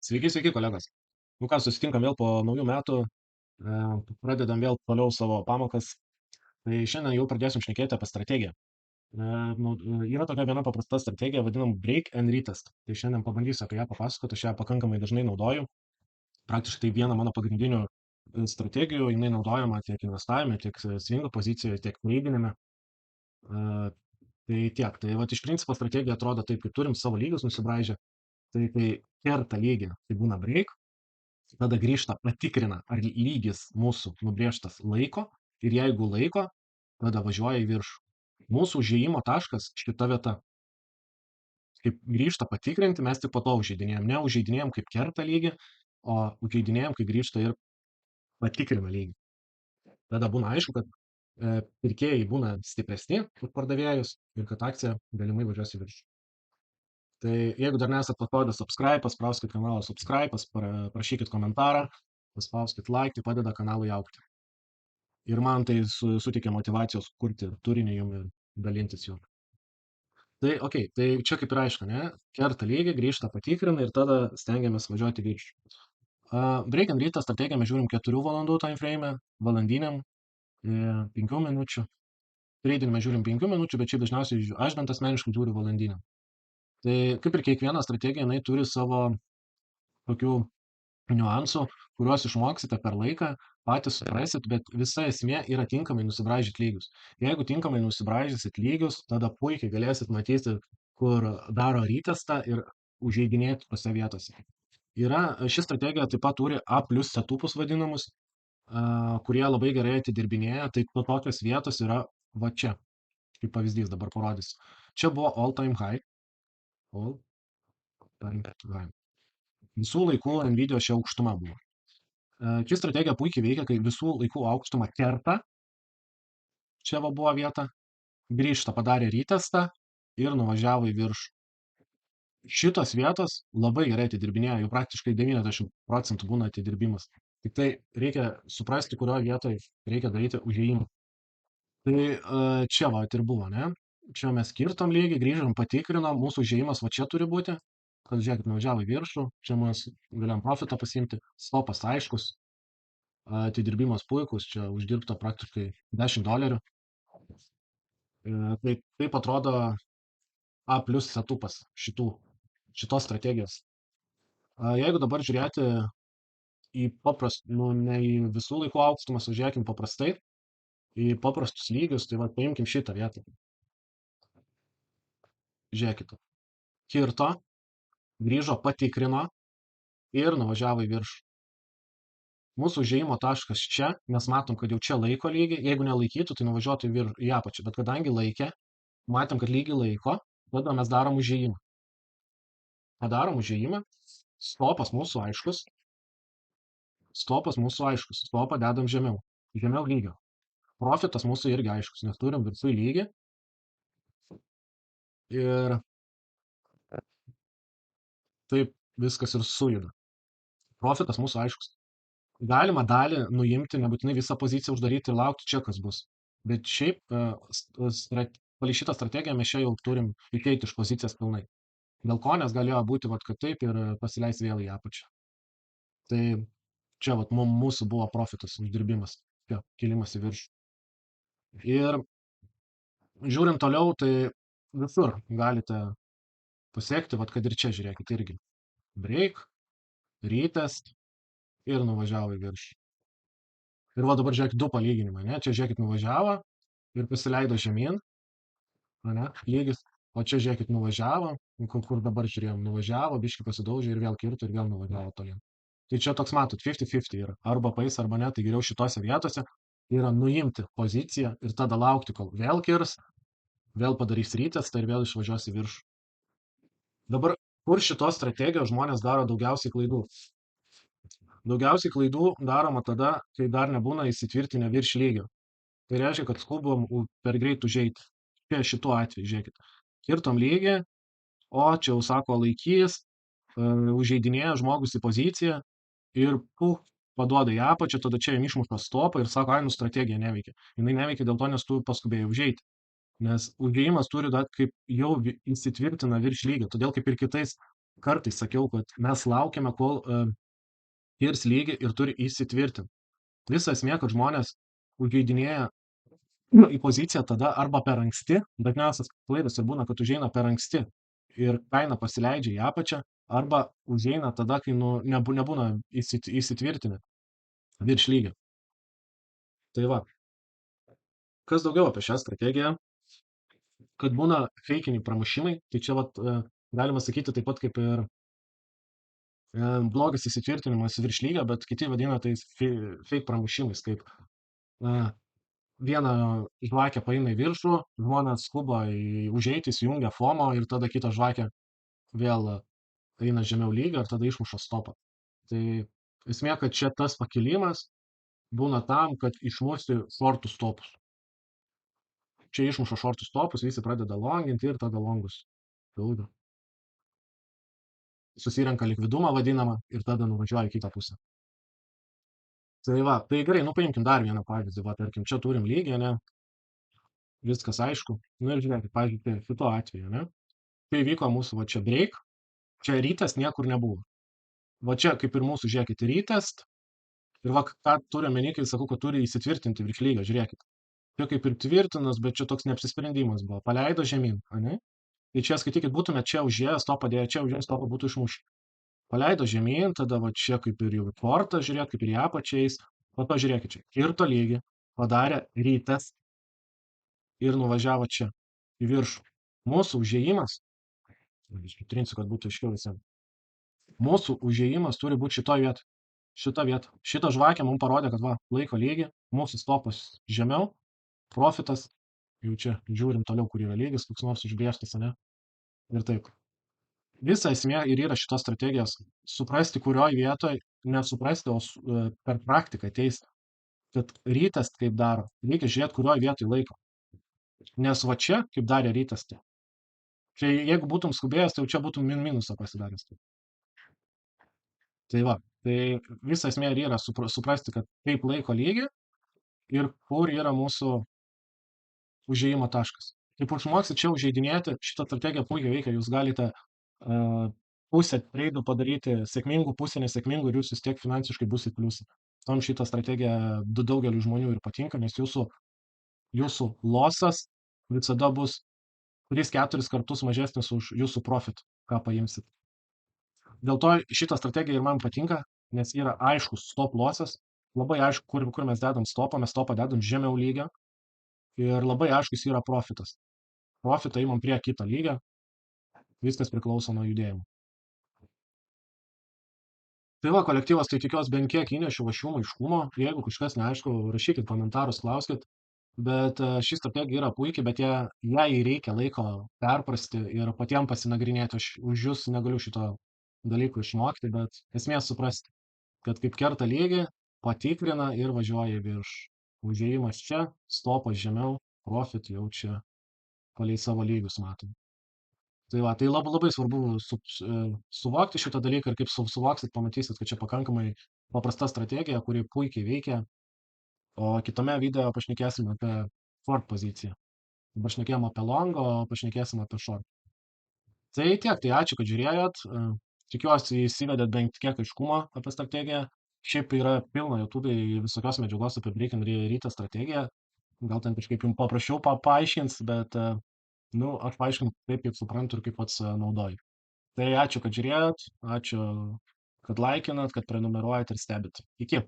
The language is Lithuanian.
Sveiki, kolegos. Nu ką, susitinkam vėl po naujų metų, pradedam vėl toliau savo pamokas. Tai šiandien jau pradėsim šnekėti apie strategiją. Yra tokia viena paprasta strategija, vadinam break and retest. Tai šiandien pabandysiu apie ją papasakoti, aš ją pakankamai dažnai naudoju. Praktiškai tai viena mano pagrindinių strategijų, jinai naudojama tiek investavime, tiek swingo pozicijoje, tiek tradinime. Tai tiek. Tai vat, iš principo strategija atrodo taip, kaip turim savo lygius nusibraižę. Tai kai kerta lygį, tai būna break, tada grįžta, patikrina, ar lygis mūsų nubrėžtas laiko ir jeigu laiko, tada važiuoja į viršų. Mūsų užėjimo taškas šita vieta. Kaip grįžta patikrinti, mes tik po to užeidinėjom. Ne užeidinėjom kaip kerta lygį, o užeidinėjom, kai grįžta ir patikrina lygį. Tada būna aišku, kad pirkėjai būna stipresni už pardavėjus ir kad akcija galimai važiuos į viršų. Tai jeigu dar nesat paspaudę subscribe, paspauskit kanalą subscribe, parašykit komentarą, paspauskit like, tai padeda kanalui augti. Ir man tai suteikia motyvacijos kurti turinį jum ir dalintis juo. Tai okei, tai čia kaip ir aišku, ne? Kerta lygį, grįžta patikrina ir tada stengiamės važiuoti viršų. Break and retest strategiją mes žiūrim 4 valandų time frame, valandiniam, 5 minučių. Trading mes žiūrim 5 minučių, bet šiaip dažniausiai aš bent asmeniškai žiūriu valandiniam. Tai kaip ir kiekviena strategija, jinai turi savo tokių niuansų, kuriuos išmoksite per laiką, patys suprasit, bet visa esmė yra tinkamai nusibraižyti lygius. Jeigu tinkamai nusibraižysit lygius, tada puikiai galėsit matyti, kur daro retestą ir užeidinėti tose vietose. Ši strategija taip pat turi A+ setupus vadinamus, kurie labai gerai atidirbinėja, tai tokios vietos yra va čia, kaip pavyzdys dabar parodysiu. Čia buvo all time high. Visų laikų Nvidia šia aukštuma buvo. Ši strategija puikiai veikia, kai visų laikų aukštumą kerta. Čia va buvo vieta. Grįžta, padarė retestą ir nuvažiavo į viršų. Šitos vietos labai gerai atidirbinėja, jau praktiškai 90% būna atidirbimas. Tik tai reikia suprasti, kurioje vietoje reikia daryti užėjimą. Tai čia va ir buvo, ne? Čia mes kirtom lygį, grįžom, patikrinom, mūsų užėjimas va čia turi būti. Kad žiūrėkit, nuvažiavo į viršų, čia mes galėjom profitą pasiimti, stopas aiškus, atidirbimas puikus, čia uždirbta praktiškai $10. Tai taip atrodo A+ setupas šitos strategijos. Jeigu dabar žiūrėti į ne į visų laikų aukštumas, žiūrėkim paprastai, į paprastus lygius, tai va paimkim šitą vietą. Žiūrėkit, kirto, grįžo, patikrino ir nuvažiavo į viršų. Mūsų užėjimo taškas čia, mes matom, kad jau čia laiko lygį, jeigu nelaikytų, tai nuvažiuotų į apačią, bet kadangi laikė, matėm, kad lygį laiko, tada mes darom užėjimą. Padarom užėjimą, stopas mūsų aiškus, stopą dedam žemiau lygio. Profitas mūsų irgi aiškus, nes turim viršui lygį ir taip viskas ir sujuda. Profitas mūsų aiškus. Galima dalį nuimti, nebūtinai visą poziciją uždaryti ir laukti čia, kas bus. Bet šiaip, palei šitą strategiją mes čia jau turim įteikti iš pozicijas pilnai. Dėl ko, nes galėjo būti, kad taip ir pasileis vėl į apačią. Tai čia mūsų buvo profitas, uždirbimas, kilimas į viršų. Ir žiūrint toliau, tai visur galite pasiekti, kad ir čia žiūrėkit irgi. Break, retest ir nuvažiavo į viršų. Ir dabar žiūrėkit 2 palyginimai, ne? Čia žiūrėkit nuvažiavo ir pasileido žemyn, ne? Lygis, o čia žiūrėkit nuvažiavo, kur dabar žiūrėjom, nuvažiavo, biškį pasidaužė ir vėl kirto ir vėl nuvažiavo tolyn. Tai čia toks matot, 50-50 yra, arba pais, arba ne, tai geriau šitose vietose yra nuimti poziciją ir tada laukti, kol vėl kirs, vėl padarys retestą ir vėl išvažiuos į viršų. Dabar, kur šitos strategijos žmonės daro daugiausiai klaidų? Daugiausiai klaidų daroma tada, kai dar nebūna įsitvirtinę virš lygio. Tai reiškia, kad skubom per greit užeiti. Čia šituo atveju, žiūrėkit. Kirtom lygį, o čia jau sako laikys, užeidinėja žmogus į poziciją ir paduoda į apačią, tada čia jam išmuša stopą ir sako, nu strategija neveikia. Jinai neveikia dėl to, nes tu paskubėjai užeiti. Nes užėjimas turi kaip jau įsitvirtina virš lygio, todėl kaip ir kitais kartais sakiau, kad mes laukiame, kol kirs lygį ir turi įsitvirtinti. Visa esmė, kad žmonės užeidinėja į poziciją tada arba per anksti, dažniausias klaidas ir būna, kad užeina per anksti ir kaina pasileidžia į apačią, arba užeina tada, kai nebūna įsitvirtinę virš lygio. Tai va, kas daugiau apie šią strategiją, kad būna feikiniai pramušimai, tai čia vat, galima sakyti taip pat kaip ir blogas įsitvirtinimas virš lygio, bet kiti vadina tai fake pramušimais, kaip vieną žvakę paeina į viršų, žmonės skuba užeiti, įsijungia FOMO ir tada kitą žvakę vėl eina žemiau lygio ir tada išmuša stopą. Tai esmė, kad čia tas pakilimas būna tam, kad išmušti shortų stopus. Čia išmuša shortų stopus, visi pradeda longinti ir tada longus pildo. Susirenka likvidumą vadinamą ir tada nuvažiuoja į kitą pusę. Tai va, tai gerai, paimkim dar vieną pavyzdį, va, tarkim, čia turim lygį, ne, viskas aišku. Ir žiūrėkit, pavyzdžiui, šituo atveju, ne, kai vyko mūsų va čia break, čia rytas niekur nebuvo. Va čia kaip ir mūsų, žiūrėkit, rytest, ir va, ką turiu omeny, kai sakau, kad turi įsitvirtinti virš lygio, žiūrėkit. Čia kaip ir tvirtinas, bet čia toks neapsisprendimas buvo. Paleido žemyn, ane? Tai čia skaitykit, būtume čia užėjęs, to padėjo čia užėjęs, to būtų išmušę. Paleido žemyn, tada va čia kaip ir jau portą, žiūrėk, kaip ir į apačiais. Po to žiūrėkit čia, kirto lygį, padarė rytas ir nuvažiavo čia, į viršų. Mūsų užėjimas, trinsiu, kad būtų aiškiau visiems. Mūsų užėjimas turi būti šitoj vietoj. Šita vieta. Šita žvakė mums parodė, kad va, laiko lygį, mūsų stopas žemiau, profitas, jau čia žiūrim toliau, kur yra lygis, koks nors užbrėžtas, ne? Ir taip. Visa esmė ir yra šitos strategijos suprasti, kurioj vietoj, nesuprasti, o per praktiką ateis, kad rytas kaip daro, reikia žiūrėti, kurioj vietoj laiko. Nes va čia, kaip darė rytas, čia jeigu būtum skubėjęs, tai jau čia būtum minusą pasidaręs. Tai va, tai visa esmė ir yra suprasti, kad kaip laiko lygį ir kur yra mūsų užėjimo taškas. Kaip išmoksit čia užeidinėti, šitą strategiją puikiai veikia, jūs galite pusę treidų padaryti sėkmingų, pusę nesėkmingų ir jūs vis tiek finansiškai busit pliusai. Tom šitą strategiją daugeliu žmonių ir patinka, nes jūsų losas visada bus 3-4 kartus mažesnis už jūsų profit, ką paimsit. Dėl to šitą strategiją ir man patinka, nes yra aiškus stop losas, labai aišku, kur mes dedam stopą dedam žemiau lygio ir labai aiškus yra profitas. Profitą įmam prie kito lygio, viskas priklauso nuo judėjimo. Tai va, kolektyvas, tai tikiuosi bent kiek įnešiu vašiumo aiškumo, jeigu kažkas neaišku, rašykit komentarus, klauskit, bet ši strategija yra puikiai, bet jai reikia laiko perprasti ir patiems pasinagrinėti, aš už jūs negaliu šito dalyko išmokti, bet esmė suprasti, kad kaip kerta lygį, patikrina ir važiuoja į viršų. Užėjimas čia, stopas žemiau, profit jau čia palei savo lygius matom. Tai va, tai labai svarbu suvokti šitą dalyką ir kaip suvoksit, pamatysit, kad čia pakankamai paprasta strategija, kuri puikiai veikia. O kitame video pašnekėsim apie short poziciją. Dabar šnekėjom apie long, o pašnekėsim apie short. Tai tiek, tai ačiū, kad žiūrėjot. Tikiuosi įsivedėt bent kiek aiškumo apie strategiją. Šiaip yra pilna YouTube visokios medžiagos apie break and rytą strategiją. Gal ten kažkaip jums paprašiau paaiškins, bet aš paaiškinu taip, kaip suprantu ir kaip pats naudoju. Tai ačiū, kad žiūrėjot, ačiū, kad laikinat, kad prenumeruojat ir stebit. Iki.